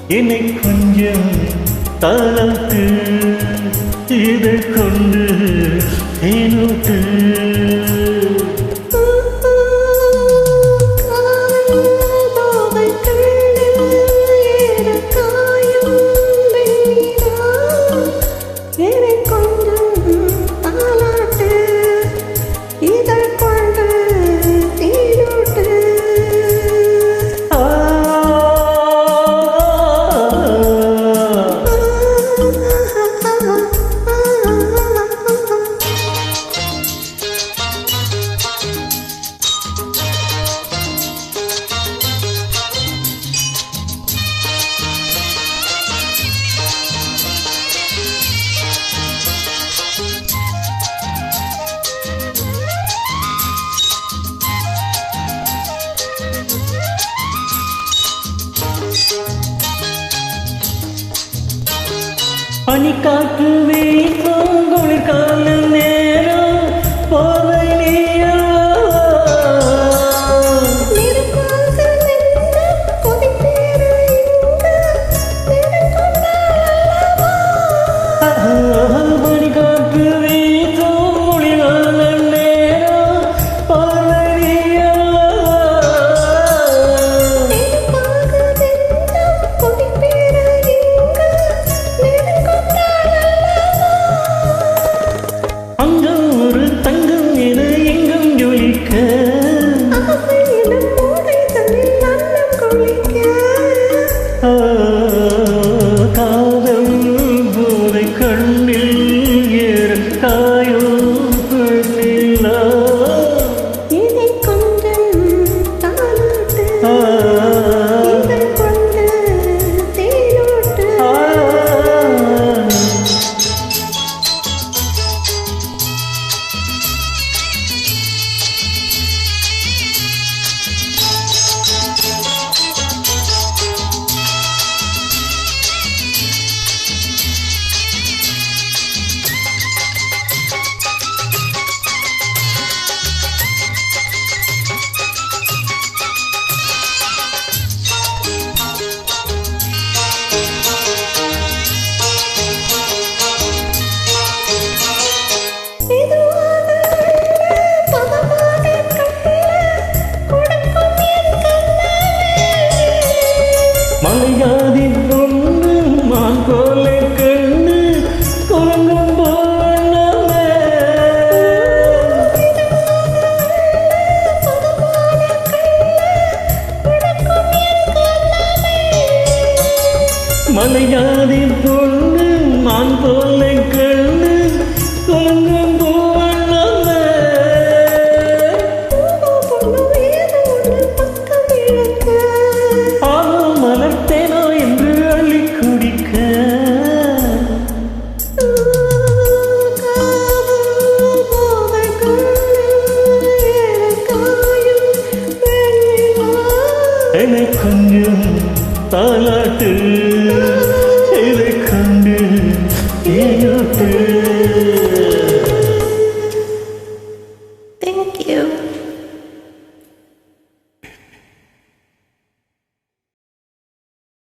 என்னை கொஞ்சம் தாளாட்டு இதை கொண்டு தேனூட்டு பனிக்காற்று வீசும் குளிர்கால நேரம் போதை பனிக்காற்று வீசும் குளிர்கால நேரம் போதை காதல் போதை கண்ணில் ஏற காயும் பெண்ணில்லா இதை கொஞ்சம் தாளாட்டு இதை கொண்டு தேனூட்டு மலையாதி பொண்ணு மான் போல கண்ணு குரங்கும் போனமே மலையாதி பொண்ணு மான் போல கண்ணு குரங்கும் போனமே மலர்த்தேனோ என்று அள்ளி குடிக்க என்னை கொஞ்சம் தாளாட்டு இதை கண்டு தேனூட்டு